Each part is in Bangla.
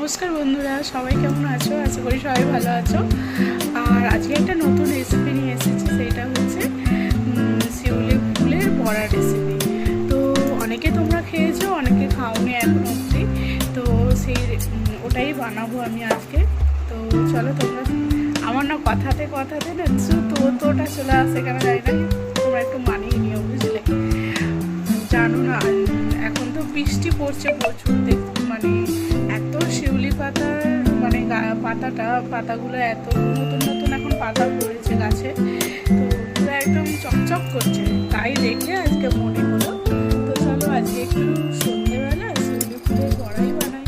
নমস্কার বন্ধুরা, সবাই কেমন আছো? আশা করি সবাই ভালো আছো। আর আজকে একটা নতুন রেসিপি নিয়ে এসেছি, সেটা হচ্ছে শিউলি ফুলের বড়া রেসিপি। তো অনেকে তোমরা খেয়েছো, অনেকে খাওনি এখন অবধি। তো সেই ওটাই বানাবো আমি আজকে। তো চলো, তোমরা আমার না কথাতে না তোটা চলে আসে কেন জানি না, তোমরা একটু মানিয়ে নিও, বুঝলে? জানো না, এখন তো বৃষ্টি পড়ছে প্রচুর, মানে এত শিউলি পাতার মানে পাতাগুলো এত নতুন নতুন এখন পাতা পড়েছে গাছে, তো পুরো একদম চকচক করছে। তাই দেখে আজকে মনে হলো, তো চলো আজকে একটু সন্ধ্যেবেলা শিউলি ফুলের বড়াই বানাই।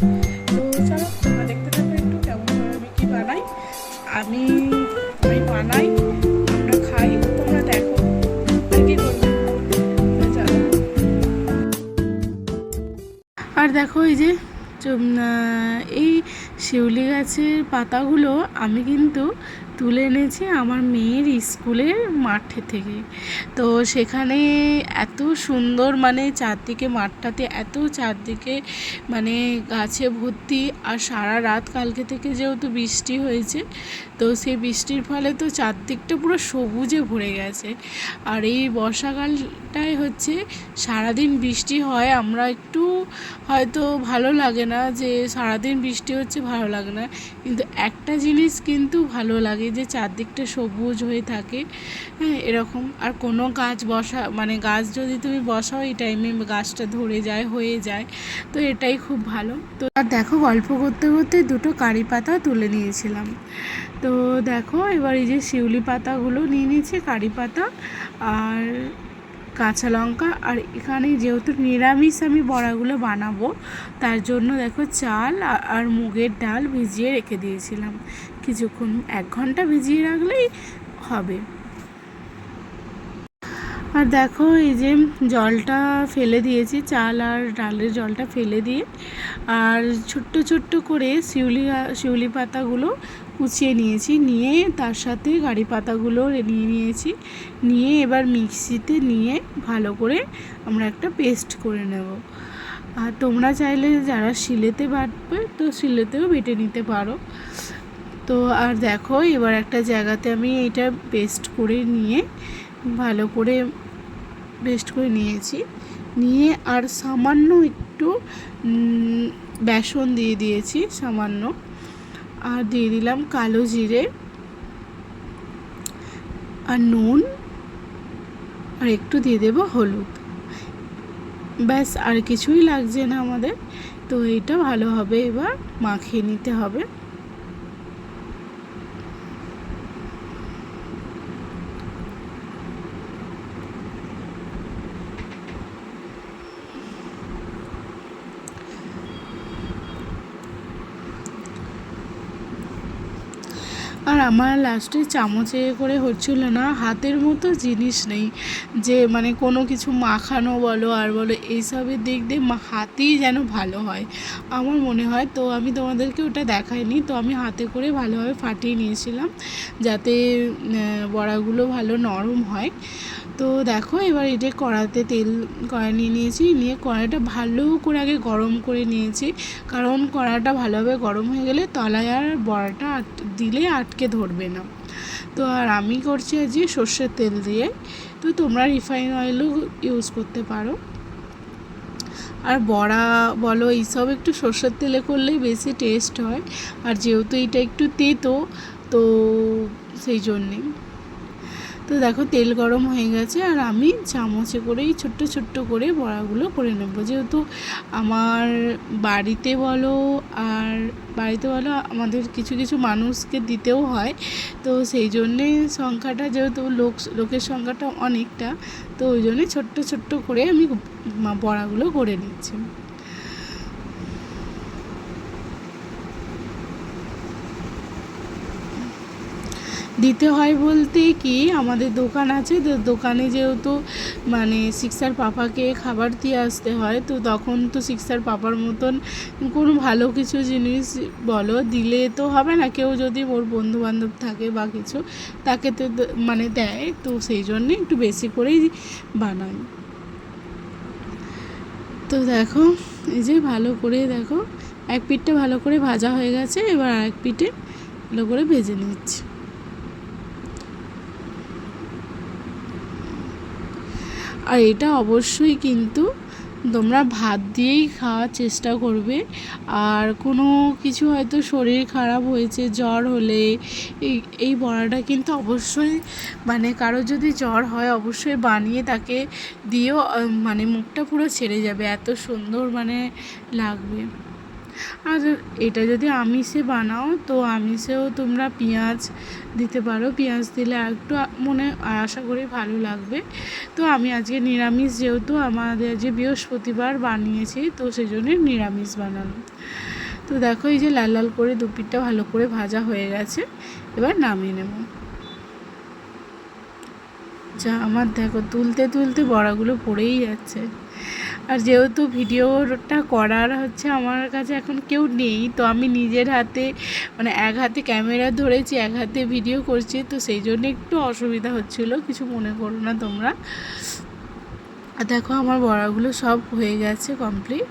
তো চলো তোমরা দেখতে থাকো একটু কেমনভাবে আমি কী বানাই। আমি বানাই, আমরা খাই, তোমরা দেখো আর কি করবে। আর দেখো, এই শিউলি গাছের পাতাগুলো আমি কিন্তু তুলে এনেছি আমার মেয়ের স্কুলের মাঠে থেকে। তো সেখানে এত সুন্দর, মানে চারদিকে মাঠটাতে এত চারদিকে মানে গাছে ভর্তি। আর সারা রাত কালকে থেকে যেহেতু বৃষ্টি হয়েছে, তো সেই বৃষ্টির ফলে তো চারদিকটা পুরো সবুজে ভরে গেছে। আর এই বর্ষাকালটায় হচ্ছে সারাদিন বৃষ্টি হয়, আমরা একটু হয়তো ভালো লাগে না যে সারাদিন বৃষ্টি হচ্ছে, ভালো লাগে না, কিন্তু একটা জিনিস কিন্তু ভালো লাগে যে চারদিকটা সবুজ হয়ে থাকে। হ্যাঁ, এরকম। আর কোনো গাছ গাছ যদি তুমি বসাও এই টাইমে গাছটা ধরে যায়, হয়ে যায়, তো এটাই খুব ভালো। তো আর দেখো, গল্প করতে করতে দুটো কারি পাতা তুলে নিয়েছিলাম। তো দেখো, এবার এই যে শিউলি পাতাগুলো নিয়ে নিয়েছি, কারি পাতা আর কাঁচা লঙ্কা। আর এখানে যেহেতু নিরামিষ আমি বড়াগুলো বানাবো, তার জন্য দেখো চাল আর মুগের ডাল ভিজিয়ে রেখে দিয়েছিলাম কিছুক্ষণ, 1 ঘন্টা ভিজিয়ে রাখলেই হবে। আর দেখো, এই যে জলটা ফেলে দিয়েছি, চাল আর ডালের জলটা ফেলে দিয়ে, আর ছোট্ট ছোট্ট করে শিউলি পাতাগুলো কুচিয়ে নিয়েছি, নিয়ে তার সাথে কারি পাতাগুলো নিয়ে নিয়েছি, নিয়ে এবার মিক্সিতে নিয়ে ভালো করে আমরা একটা পেস্ট করে নেব। আর তোমরা চাইলে যারা শিলেতে বাটবে, তো শিলেতেও বেটে নিতে পারো। তো আর দেখো, এবার একটা জায়গাতে আমি এটা পেস্ট করে নিয়ে ভালো করে পেস্ট করে নিয়েছি, নিয়ে আর সামান্য একটু বেসন দিয়ে দিয়েছি সামান্য, আর দিয়ে দিলাম কালো জিরে আর নুন, আর একটু দিয়ে দেবো হলুদ। ব্যাস, আর কিছুই লাগছে না আমাদের। তো এটা ভালোভাবে এবার মাখিয়ে নিতে হবে। আর আমার লাস্টে চামচে করে হচ্ছিল না, হাতের মতো জিনিস নেই যে মানে কোনো কিছু মাখানো বলো আর বলো, এইসবের দিক দিয়ে হাতেই যেন ভালো হয় আমার মনে হয়। তো আমি তোমাদেরকে ওটা দেখাইনি, তো আমি হাতে করে ভালোভাবে ফাটিয়ে নিয়েছিলাম যাতে বড়াগুলো ভালো নরম হয়। তো দেখো, এবার এটা কড়াই নিয়ে নিয়েছি, নিয়ে কড়াইটা ভালো করে আগে গরম করে নিয়েছি, কারণ কড়াইটা ভালোভাবে গরম হয়ে গেলে তলায় আর বড়াটা দিলে আটকে ধরবে না। তো আর আমি করছি আজকে সর্ষের তেল দিয়ে, তো তোমরা রিফাইন অয়েলও ইউজ করতে পারো। আর বড়া বলো, এইসব একটু সর্ষের তেলে করলেই বেশি টেস্ট হয়। আর যেহেতু এটা একটু তেতো, তো সেই জন্যে। তো দেখো, তেল গরম হয়ে গেছে, আর আমি চামচে করেই ছোট্ট ছোট্ট করে বড়াগুলো করে নেব। যেহেতু আমার বাড়িতে বলো আমাদের কিছু কিছু মানুষকে দিতেও হয়, তো সেই জন্যে সংখ্যাটা, যেহেতু লোকের সংখ্যাটা অনেকটা, তো ওই জন্যে ছোট্ট ছোট্ট করে আমি বড়াগুলো করে নিচ্ছি। দিতে হয় বলতে কি, আমাদের দোকান আছে, তো দোকানে যেহেতু মানে শিক্ষার পাপাকে খাবার দিয়ে আসতে হয়, তো তখন তো শিক্ষার পাপার মতন কোনো ভালো কিছু জিনিস বলো দিলে তো হবে না, কেউ যদি ওর বন্ধুবান্ধব থাকে বা কিছু, তাকে তো মানে দেয়, তো সেই জন্যে একটু বেশি করেই বানাই। তো দেখো, এই যে ভালো করে দেখো এক পিঠটা ভালো করে ভাজা হয়ে গেছে, এবার আরেক পিঠে ভালো করে ভেজে নিচ্ছি। আর এটা অবশ্যই কিন্তু তোমরা ভাত দিয়েই খাওয়ার চেষ্টা করবে। আর কোনো কিছু হয়তো শরীর খারাপ হয়েছে, জ্বর হলে এই বড়াটা কিন্তু অবশ্যই মানে কারো যদি জ্বর হয় অবশ্যই বানিয়ে তাকে দিয়েও মানে মুখটা পুরো ছেড়ে যাবে, এত সুন্দর মানে লাগবে। আর এটা যদি আমিষে বানাও তো আমিষেও তোমরা পেঁয়াজ দিতে পারো, পেঁয়াজ দিলে একটু মনে আশা করি ভালো লাগবে। তো আমি আজকে নিরামিষ, যেহেতু আমাদের যে বৃহস্পতিবার বানিয়েছি তো সেই জন্যই নিরামিষ বানালাম। তো দেখো এই যে লাল লাল করে দুপিঠটা ভালো করে ভাজা হয়ে গেছে, এবার নামিয়ে নেব। যা আমার দেখো তুলতে তুলতে বড়াগুলো পড়েই যাচ্ছে। আর যেহেতু ভিডিওটা করার হচ্ছে আমার কাছে এখন কেউ নেই, তো আমি নিজের হাতে মানে এক হাতে ক্যামেরা ধরেছি, এক হাতে ভিডিও করছি, তো সেই জন্য একটু অসুবিধা হচ্ছিলো, কিছু মনে করো না তোমরা। আর দেখো আমার বড়াগুলো সব হয়ে গেছে কমপ্লিট।